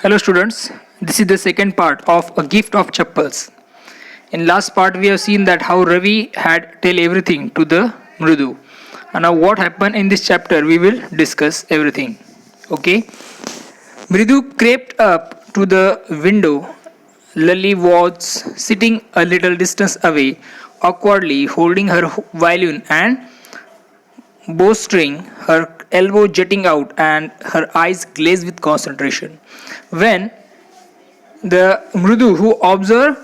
Hello students, this is the second part of A Gift of Chappals. In last part we have seen that how Ravi had tell everything to the Mridu. And now what happened in this chapter we will discuss everything. Okay. Mridu crept up to the window. Lally was sitting a little distance away, awkwardly holding her violin and bowstring, her elbow jutting out and her eyes glazed with concentration. When the Mrudu, who observed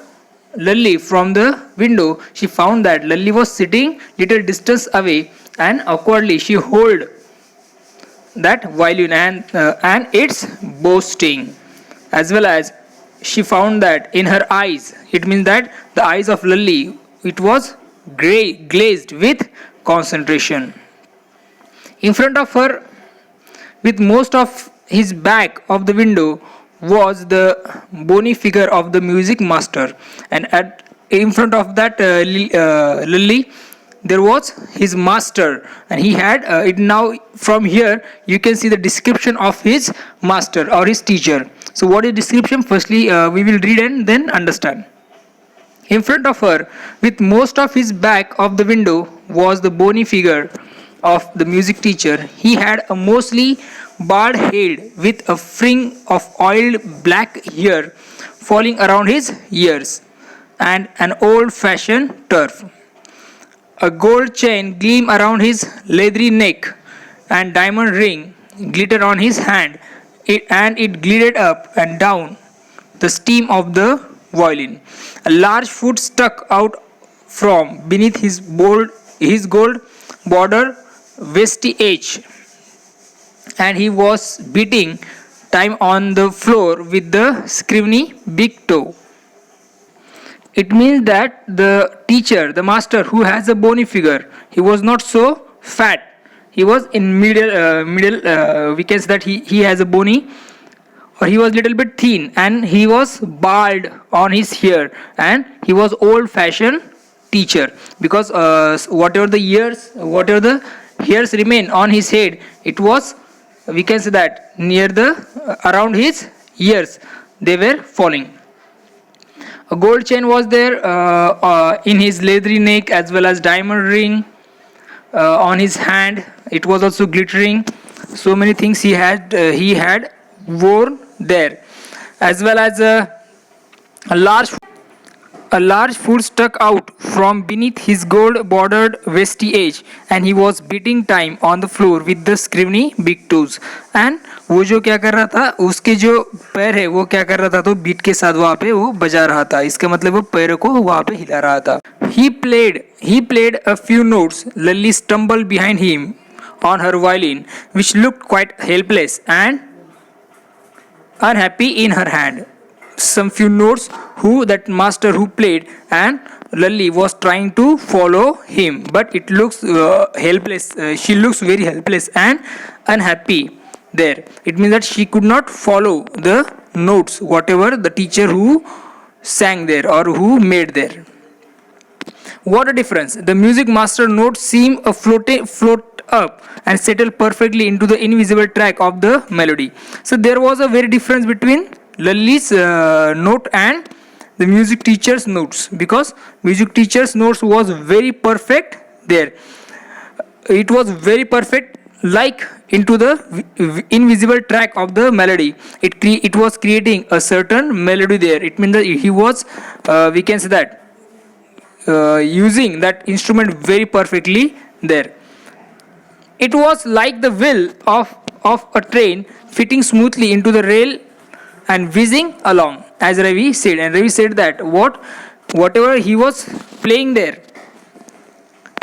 Lally from the window, she found that Lally was sitting little distance away and awkwardly she held that violin and its bowstring, as well as she found that in her eyes, it means that the eyes of Lally, it was grey glazed with concentration. In front of her, with most of his back of the window, was the bony figure of the music master, and in front of that Lily, there was his master, and he had it. Now from here you can see the description of his master or his teacher. So what is description? Firstly, we will read and then understand. In front of her, with most of his back of the window, was the bony figure of the music teacher. He had a mostly bald head with a fringe of oiled black hair falling around his ears and an old-fashioned turf. A gold chain gleamed around his leathery neck and diamond ring glittered on his hand, and it glided up and down the stem of the violin. A large foot stuck out from beneath his gold border vestige, and he was beating time on the floor with the scriveny big toe. It means that the teacher, the master who has a bony figure, he was not so fat. He was in middle. We can say that he has a bony, or he was little bit thin, and he was bald on his hair, and he was old-fashioned teacher, because whatever the hairs remain on his head, it was, we can say that, near the around his ears they were falling. A gold chain was there in his leathery neck, as well as diamond ring on his hand. It was also glittering. So many things he had worn there, as well as a large foot stuck out from beneath his gold-bordered vestige, and he was beating time on the floor with the scriveny big toes. And वो जो क्या कर रहा था, उसके जो पैर है वो क्या कर रहा था, तो बीट के साथ वहाँ पे वो बजा रहा था. इसका मतलब वो पैरों को वहाँ पे हिला रहा था. He played a few notes. Lally stumbled behind him on her violin, which looked quite helpless and unhappy in her hand. Some few notes that master who played, and Lally was trying to follow him, but it looks helpless. She looks very helpless and unhappy there. It means that she could not follow the notes whatever the teacher who sang there or who made there. What a difference! The music master notes seem a float up and settle perfectly into the invisible track of the melody. So there was a very difference between Lally's note and the music teacher's notes, because music teacher's notes was very perfect there. It was very perfect, like into the invisible track of the melody. It was creating a certain melody there. It means that he was, we can say that, using that instrument very perfectly there. It was like the wheel of a train fitting smoothly into the rail and whizzing along, as Ravi said. And Ravi said that whatever he was playing there,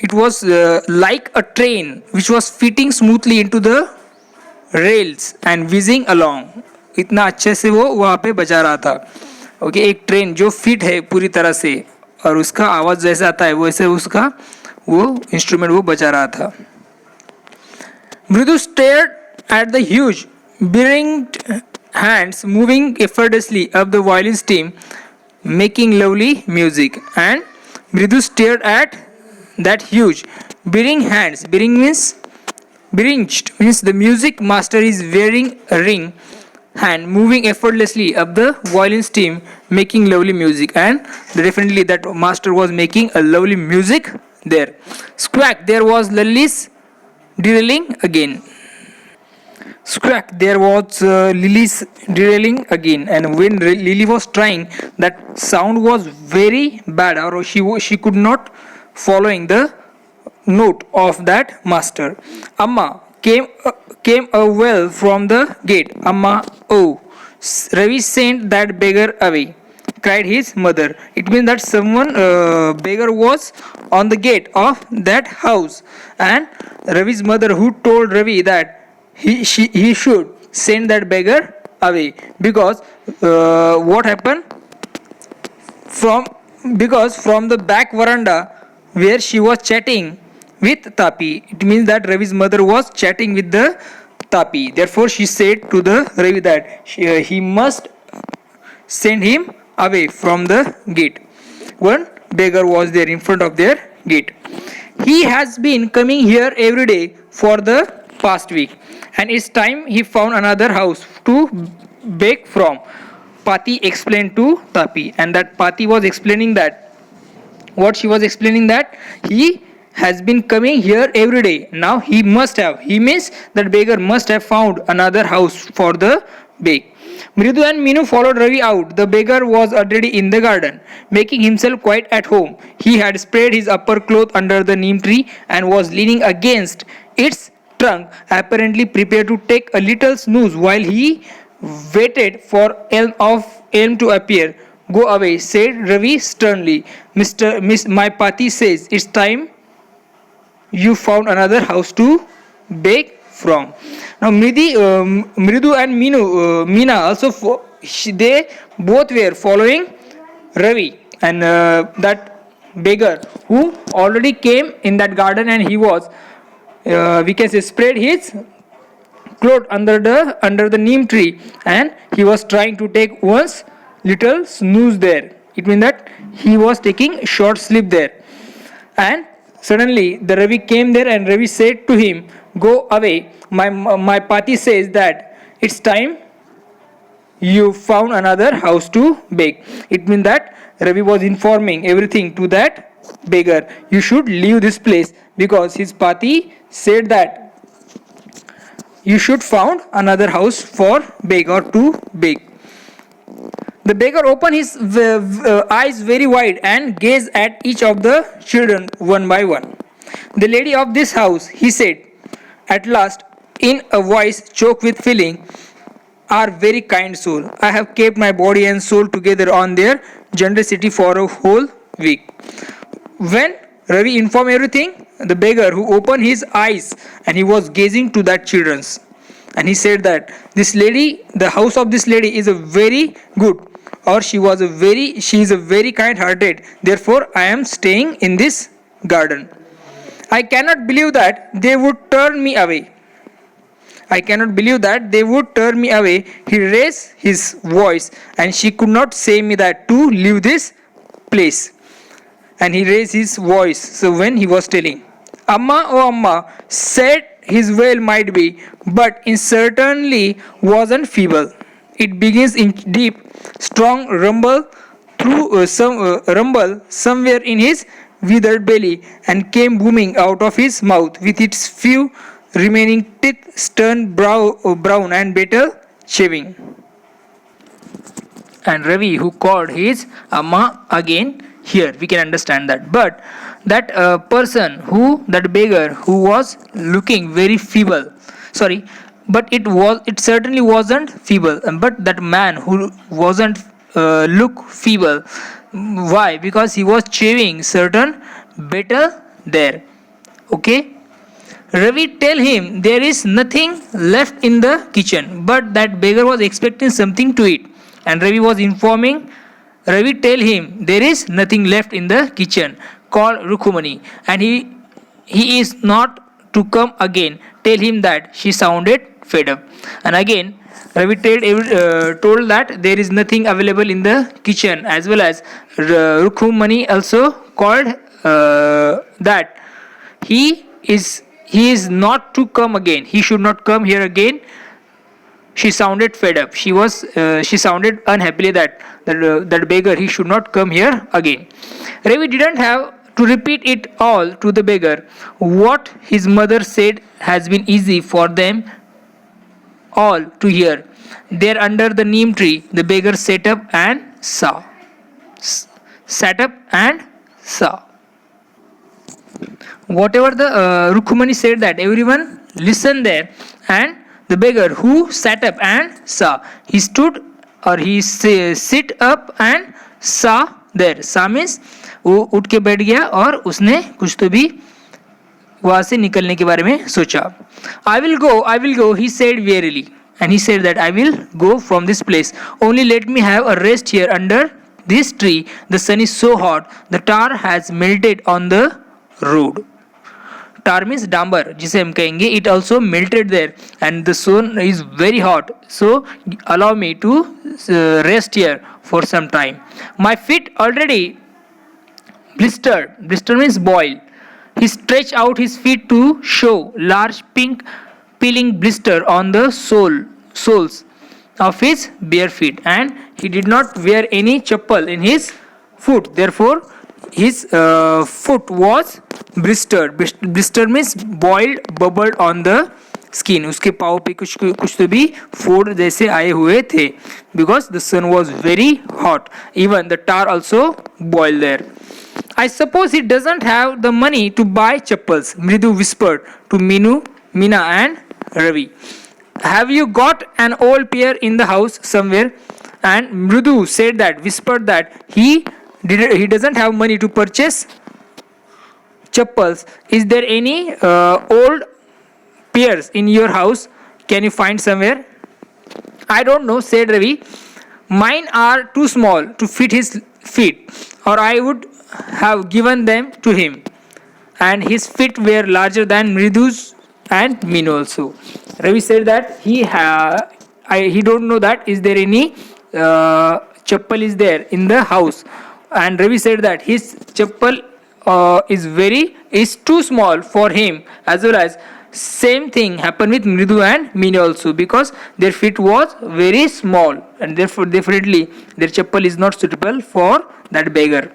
it was like a train which was fitting smoothly into the rails and whizzing along. इतना अच्छे से वो वहाँ पे बजा रहा था. Okay, एक ट्रेन जो फिट है पूरी तरह से, और उसका आवाज़ जैसे आता है वैसे उसका वो इंस्ट्रूमेंट वो बजा रहा था. Mridu stared at the huge, beringed hands moving effortlessly up the violin stem, making lovely music. And Mridu stared at that huge, bearing hands. Bearing means the music master is wearing a ring hand moving effortlessly up the violin stem, making lovely music. And definitely that master was making a lovely music there. Squawk, there was Lily's derailing again. Squawk, there was Lily's derailing again. And when Lily was trying, that sound was very bad, or she could not following the note of that master. Amma came a well from the gate. Amma, oh, Ravi sent that beggar away, cried his mother. It means that someone beggar was on the gate of that house, and Ravi's mother who told Ravi that he should send that beggar away, because what happened from because from the back veranda where she was chatting with Tapi. It means that Ravi's mother was chatting with the Tapi. Therefore, she said to the Ravi that he must send him away from the gate. One beggar was there in front of their gate. He has been coming here every day for the past week, and it's time he found another house to beg from. Pati explained to Tapi, and that Pati was explaining that what she was explaining that he has been coming here every day. Now he means that beggar must have found another house for the beg. Mridu and Minu followed Ravi out. The beggar was already in the garden, making himself quite at home. He had spread his upper cloth under the neem tree and was leaning against its trunk, apparently prepared to take a little snooze while he waited for elm to appear. Go away, said Ravi sternly. My Pati says it's time you found another house to beg from. Now Mridu and Meena also they both were following Ravi, and that beggar who already came in that garden, and he was we can say spread his cloth under the neem tree, and he was trying to take once little snooze there. It means that he was taking short sleep there. And suddenly the Ravi came there, and Ravi said to him, go away, my Pati says that it's time you found another house to beg. It means that Ravi was informing everything to that beggar. You should leave this place, because his Pati said that you should found another house for beg or to beg. The beggar opened his eyes very wide and gazed at each of the children one by one. The lady of this house, he said, at last, in a voice choked with feeling, are very kind soul. I have kept my body and soul together on their generosity for a whole week. When Ravi informed everything, the beggar who opened his eyes and he was gazing to that children's, and he said that this lady, the house of this lady is a very good, or she is a very kind-hearted. Therefore, I am staying in this garden. I cannot believe that they would turn me away. I cannot believe that they would turn me away. He raised his voice, and she could not say me that to leave this place. And he raised his voice. So when he was telling, Amma, oh Amma, said his wail might be, but it certainly wasn't feeble. It begins in deep, strong rumble through rumble somewhere in his withered belly, and came booming out of his mouth with its few remaining teeth, stern brown and betel shaving. And Ravi, who called his Amma again, here we can understand that. But that that beggar who was looking very feeble, sorry, but it certainly wasn't feeble. But that man who wasn't look feeble, why? Because he was chewing certain betel there. Okay. Ravi tell him there is nothing left in the kitchen, but that beggar was expecting something to eat, and Ravi was informing. Ravi tell him there is nothing left in the kitchen. Call Rukhumani, and he is not to come again. Tell him that she sounded fed up. And again, Ravi told that there is nothing available in the kitchen, as well as Rukhumani also called that he is not to come again. He should not come here again. She sounded fed up. She sounded unhappily that beggar, he should not come here again. Ravi didn't have to repeat it all to the beggar. What his mother said has been easy for them all to hear. There under the neem tree, the beggar sat up and saw. Sat up and saw. Whatever the Rukhumani said, that everyone listened there, and the beggar who sat up and saw, he stood or he sit up and saw there. Saw means वो उठ के बैठ गया और उसने कुछ तो भी वहां से निकलने के बारे में सोचा. I will go, he said wearily. And he said that I will go from this place. Only let me have a rest here under this tree. The sun is so hot. The tar has melted on the road. Tar means dambar, जिसे हम कहेंगे. It also melted there, and the sun is very hot. So allow me to rest here for some time. My feet already blistered. Blister means boil. He stretched out his feet to show large pink peeling blister on the soles of his bare feet, and he did not wear any chappal in his foot. Therefore, his foot was blistered. Blister means boiled, bubbled on the skin. उसके पाँव पे कुछ तो भी फोड़ जैसे आए हुए थे, because the sun was very hot. Even the tar also boiled there. I suppose he doesn't have the money to buy chappals, Mridu whispered to Meena and Ravi. Have you got an old pair in the house somewhere? And Mridu said that, whispered that he doesn't have money to purchase chappals. Is there any old pairs in your house? Can you find somewhere? I don't know, said Ravi. Mine are too small to fit his feet, or I would have given them to him. And his feet were larger than Mridu's and Meenu also. Ravi said that he don't know that is there any chappal is there in the house. And Ravi said that his chappal is too small for him, as well as same thing happened with Mridu and Meenu also, because their feet was very small, and therefore definitely their chappal is not suitable for that beggar.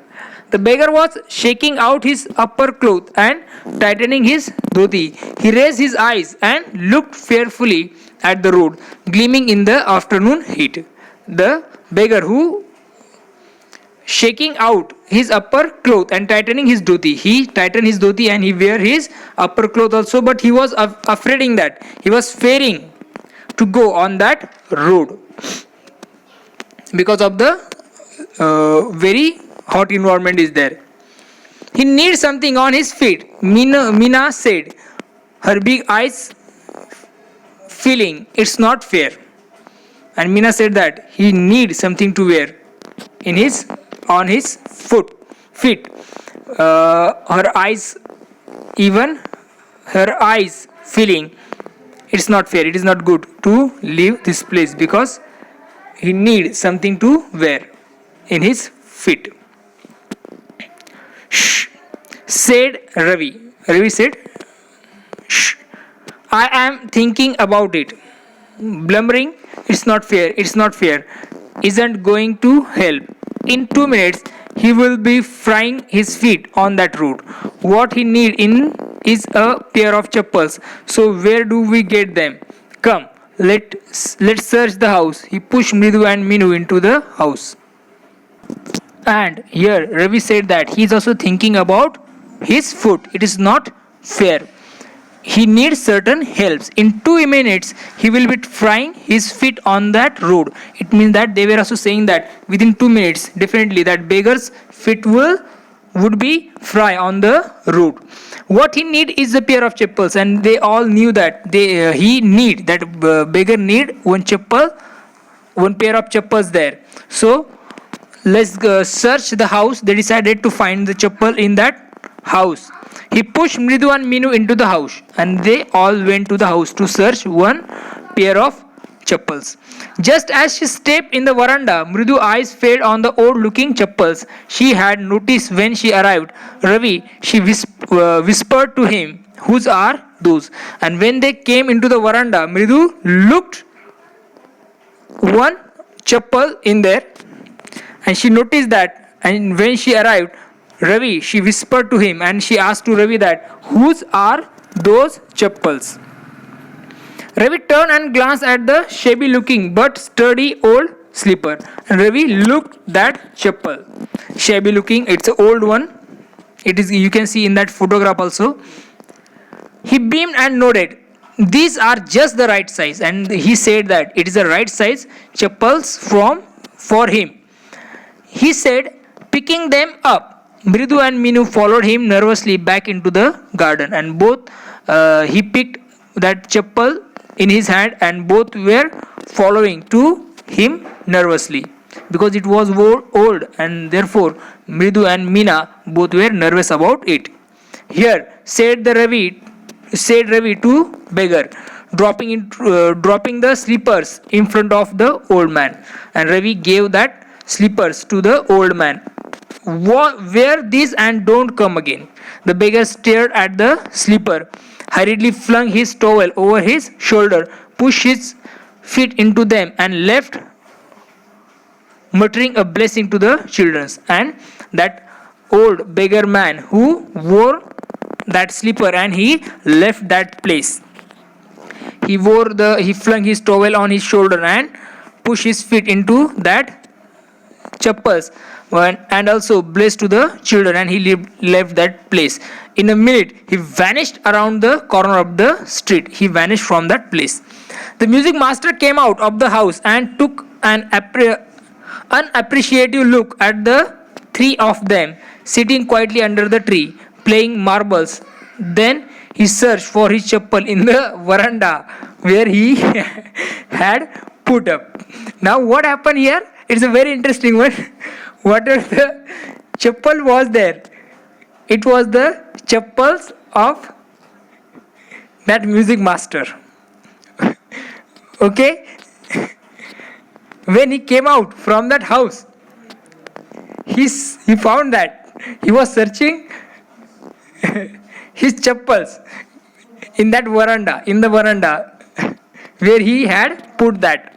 The beggar was shaking out his upper cloth and tightening his dhoti. He raised his eyes and looked fearfully at the road, gleaming in the afternoon heat. The beggar who shaking out his upper cloth and tightening his dhoti. He tightened his dhoti and he wear his upper cloth also, but he was afraid that he was fearing to go on that road because of the very hot environment is there. He needs something on his feet, Meena said, her big eyes feeling it's not fair. And Meena said that he needs something to wear on his feet. Her eyes feeling it's not fair, it is not good to leave this place, because he needs something to wear in his feet. Shh, said Ravi. Ravi said, shh, I am thinking about it. Blubbering, it's not fair, isn't going to help. In 2 minutes, he will be frying his feet on that road. What he need is a pair of chappals. So where do we get them? Come, let's search the house. He pushed Mridu and Meenu into the house. And here Ravi said that he is also thinking about his foot. It is not fair. He needs certain helps. In 2 minutes, he will be frying his feet on that road. It means that they were also saying that within 2 minutes, definitely that beggar's feet would be fry on the road. What he need is a pair of chappals, and they all knew that beggar need one pair of chappals there. So let's search the house. They decided to find the chappal in that house. He pushed Mridu and Meenu into the house, and they all went to the house to search one pair of chappals. Just as she stepped in the veranda, Mridu's eyes fell on the old-looking chappals she had noticed when she arrived. Ravi, she whispered to him, whose are those? And when they came into the veranda, Mridu looked one chappal in there, and she noticed that. And when she arrived, Ravi, she whispered to him, and she asked to Ravi that whose are those chappals. Ravi turned and glanced at the shabby looking but sturdy old slipper, and Ravi looked that chappal. Shabby looking, it's an old one. It is, you can see in that photograph also. He beamed and nodded. These are just the right size, and he said that it is the right size chappals for him. He said, picking them up. Mridu and Minu followed him nervously back into the garden, and both he picked that chappal in his hand, and both were following to him nervously because it was old, and therefore Mridu and Meena both were nervous about it. Here, said Ravi to beggar, dropping the slippers in front of the old man, and Ravi gave that slippers to the old man. Wear these and don't come again. The beggar stared at the slipper, hurriedly flung his towel over his shoulder, pushed his feet into them, and left, muttering a blessing to the children. And that old beggar man who wore that slipper, and he left that place. He flung his towel on his shoulder and pushed his feet into that chappals, and also blessed to the children, and he left that place. In a minute, he vanished around the corner of the street. He vanished from that place. The music master came out of the house and took an unappreciative look at the three of them sitting quietly under the tree, playing marbles. Then he searched for his chappal in the veranda where he had put up. Now, what happened here? It's a very interesting one. What is the chappal was there? It was the chappals of that music master. Okay? When he came out from that house, he found that he was searching his chappals in the veranda where he had put that.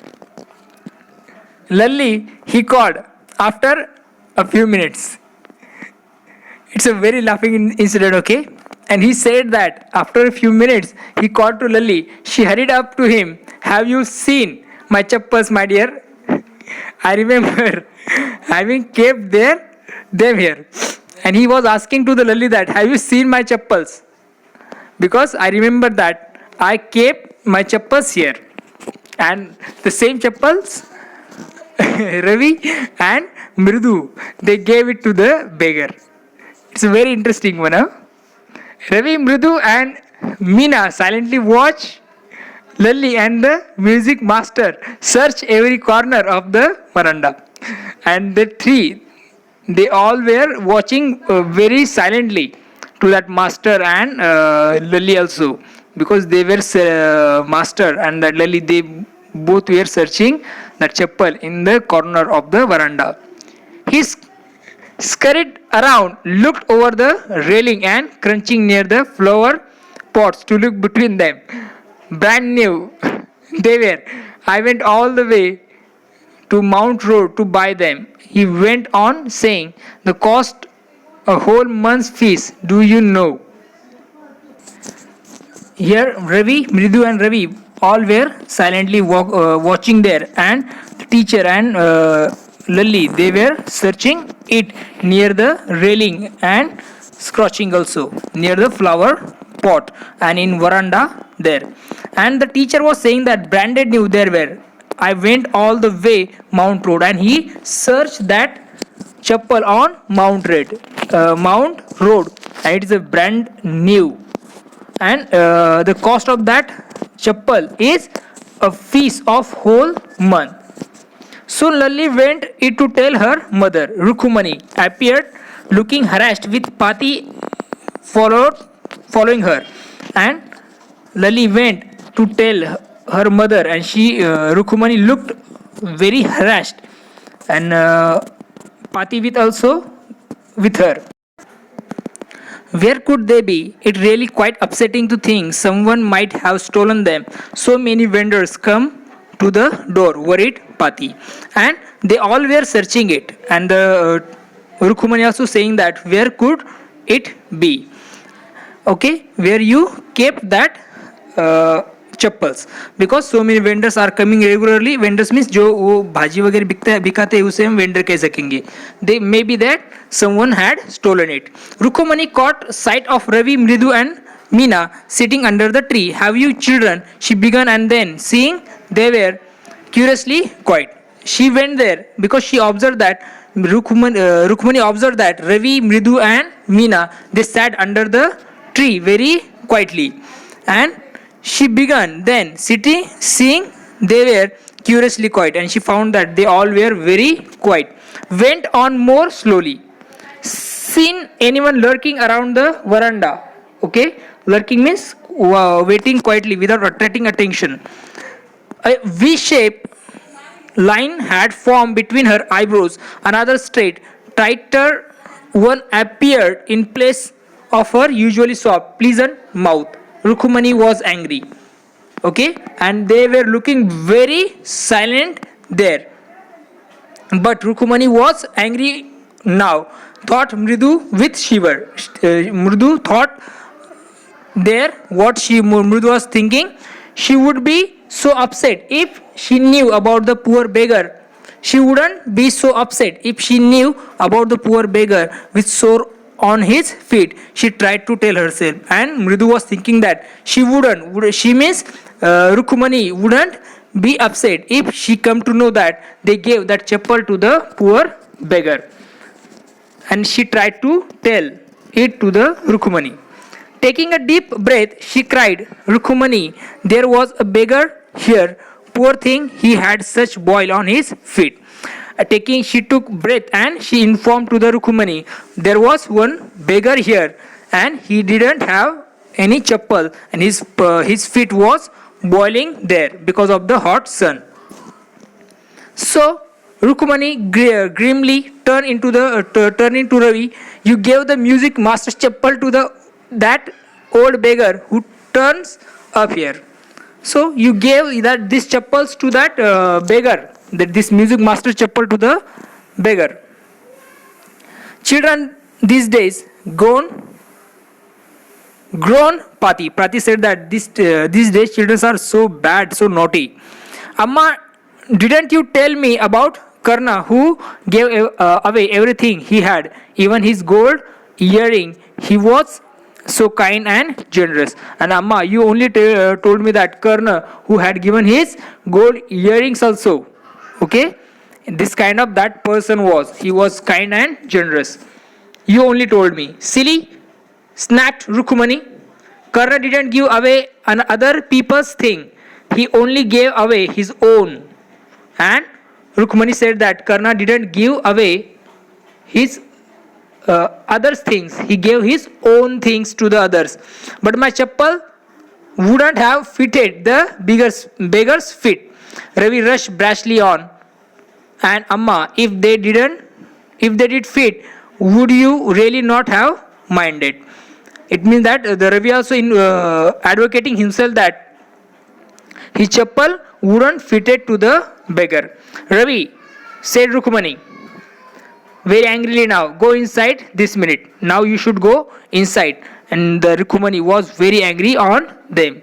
Lalli, he called after a few minutes. It's a very laughing incident, okay? And he said that after a few minutes, he called to Lalli. She hurried up to him. Have you seen my chappals, my dear? I remember having kept them here. And he was asking to the Lalli that, have you seen my chappals? Because I remember that I kept my chappals here. And the same chappals, Ravi and Mridu, they gave it to the beggar. It's a very interesting one, huh? Ravi, Mridu and Meena silently watch Lalli and the music master search every corner of the veranda. And the three, they all were watching very silently to that master and Lalli also, because they were master and that Lalli, they both were searching that chappal in the corner of the veranda. He scurried around, looked over the railing and crunching near the flower pots to look between them. Brand new they were. I went all the way to Mount Road to buy them. He went on saying, the cost a whole month's fees, do you know? Here Ravi, Mridu and Ravi all were silently watching there, and the teacher and Lalli, they were searching it near the railing and scratching also near the flower pot and in veranda there. And the teacher was saying that branded new there were. I went all the way Mount Road, and he searched that chappal on Mount Road, and it is a brand new. And the cost of that chappal is a fees of whole month. Soon Lalli went it to tell her mother. Rukhumani appeared looking harassed with Pati following her, and Lalli went to tell her mother, and Rukhumani looked very harassed, and Pati with her. Where could they be? It really quite upsetting to think someone might have stolen them. So many vendors come to the door, worried Pati. And they all were searching it. And the Rukmani also saying that where could it be? Okay, where you kept that chappals, because so many vendors are coming regularly. Vendors means जो वो भाजी वगैरह बिकाते हैं उसे हम vendor कह सकेंगे. They may be that someone had stolen it. Rukmini caught sight of Ravi, Mridu and Meena sitting under the tree. Have you children? She began, and then seeing they were curiously quiet, she went there because she observed that Rukmani observed that Ravi, Mridu and Meena, they sat under the tree very quietly. And she began then sitting, seeing they were curiously quiet, and she found that they all were very quiet. Went on more slowly. Seen anyone lurking around the veranda? Okay, lurking means waiting quietly without attracting attention. A V-shaped line had formed between her eyebrows. Another straight, tighter one appeared in place of her usually soft, pleasant mouth. Rukmani was angry. Okay, and they were looking very silent there. But Rukmani was angry now, thought Mridu with shiver. Mridu thought there what Mridu was thinking. She would be so upset if she knew about the poor beggar. She wouldn't be so upset if she knew about the poor beggar with sore on his feet, she tried to tell herself. And Mridu was thinking that she means Rukmani wouldn't be upset if she come to know that they gave that chappal to the poor beggar. And she tried to tell it to the Rukmani. Taking a deep breath, she cried, Rukmani, there was a beggar here. Poor thing, he had such boil on his feet. She took breath and she informed to the Rukmani, there was one beggar here and he didn't have any chappal, and his feet was boiling there because of the hot sun. So Rukmani grimly turned into Ravi. You gave the music master's chappal to that old beggar who turns up here. So you gave this chappals to that beggar, that this music master chappal to the beggar. Children these days grown Pati. Pati said that these days children are so bad, so naughty. Amma, didn't you tell me about Karna who gave away everything he had, even his gold earring? He was so kind and generous. And Amma, you only told me that Karna who had given his gold earrings also. Okay, this kind of that person he was kind and generous. You only told me. Silly, snapped Rukmani. Karna didn't give away other people's thing. He only gave away his own. And Rukmani said that Karna didn't give away his others' things. He gave his own things to the others. But my chappal wouldn't have fitted the beggar's feet. Ravi rushed brashly on. And Amma, if they did fit, would you really not have minded? It means that the Ravi also advocating himself that his chappal wouldn't fit it to the beggar. Ravi, said Rukmani very angrily, now go inside this minute. Now you should go inside. And the Rukmani was very angry on them.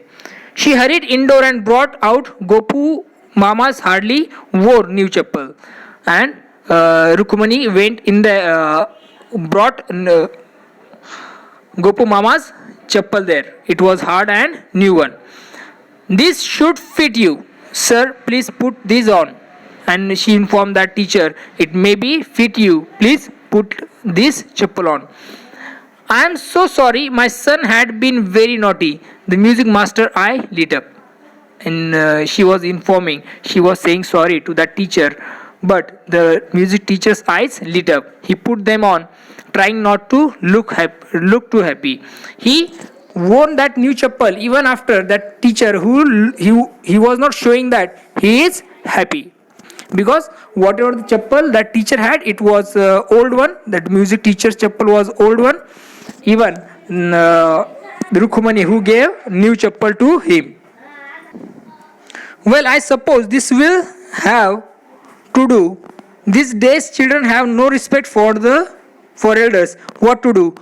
She hurried indoor and brought out Gopu Mama's hardly wore new chappal. And Rukmani went in the brought Gopu Mama's chappal there. It was hard and new one. This should fit you, sir. Please put this on. And she informed that teacher, it may be fit you. Please put this chappal on. I am so sorry. My son had been very naughty. The music master eye lit up. And she was saying sorry to that teacher. But the music teacher's eyes lit up. He put them on, trying not to look too happy. He wore that new chappal even after that teacher he was not showing that he is happy. Because whatever the chappal that teacher had, it was old one. That music teacher's chappal was old one. Even Rukmani who gave new chappal to him. Well, I suppose this will have to do. These days children have no respect for elders. What to do?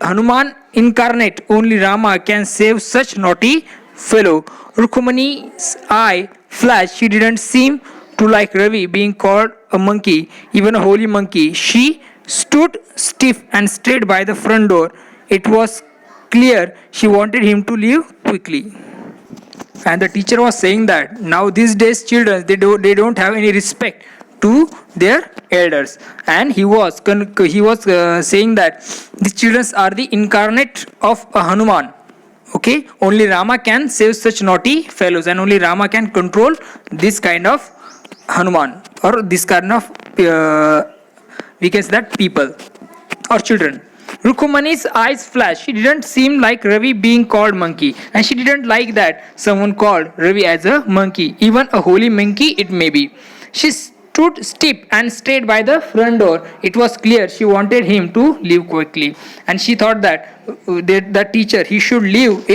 Hanuman incarnate, only Rama can save such naughty fellow. Rukmani's eye flashed. She didn't seem to like Ravi being called a monkey, even a holy monkey. She stood stiff and stayed by the front door. It was clear she wanted him to leave quickly. And the teacher was saying that now these days children they don't have any respect to their elders, and he was saying that these children are the incarnate of a Hanuman. Okay, only Rama can save such naughty fellows, and only Rama can control this kind of Hanuman, or this kind of we can say that people or children. Rukmani's eyes flashed. She didn't seem like Ravi being called monkey, and she didn't like that someone called Ravi as a monkey, even a holy monkey it may be. She stood stiff and stayed by the front door. It was clear she wanted him to leave quickly, and she thought that the teacher he should leave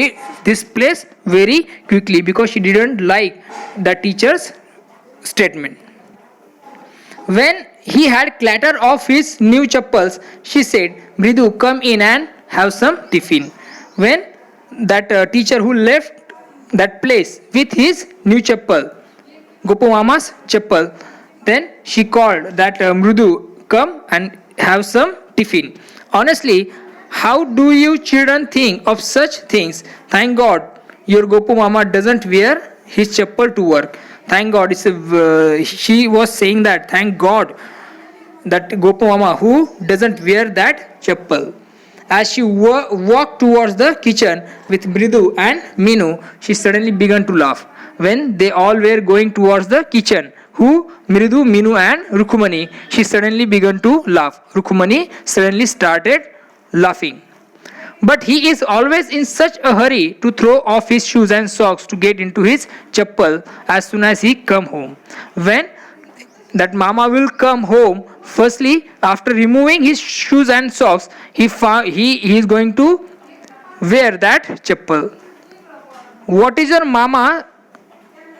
this place very quickly, because she didn't like the teacher's statement. When he had clatter of his new chappals, she said, Mridu, come in and have some tiffin. When that teacher who left that place with his new chappal, Gopu Mama's chappal, then she called that Mridu, come and have some tiffin. Honestly, how do you children think of such things? Thank God your Gopu Mama doesn't wear his chappal to work. Thank God. She was saying that thank God that Gopu Mama who doesn't wear that chappal. As she walked towards the kitchen with Mridu and Minu, she suddenly began to laugh. When they all were going towards the kitchen, Mridu, Minu and Rukmani, she suddenly began to laugh. Rukmani suddenly started laughing. But he is always in such a hurry to throw off his shoes and socks to get into his chappal as soon as he come home. When that mama will come home, firstly after removing his shoes and socks, he is going to wear that chappal. What is your mama?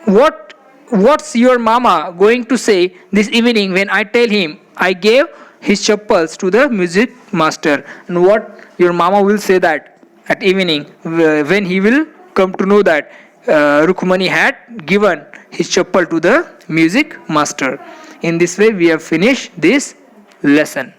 What's your mama going to say this evening when I tell him I gave his chappals to the music master? And what your mama will say that at evening when he will come to know that Rukmani had given his chappal to the music master. In this way we have finished this lesson.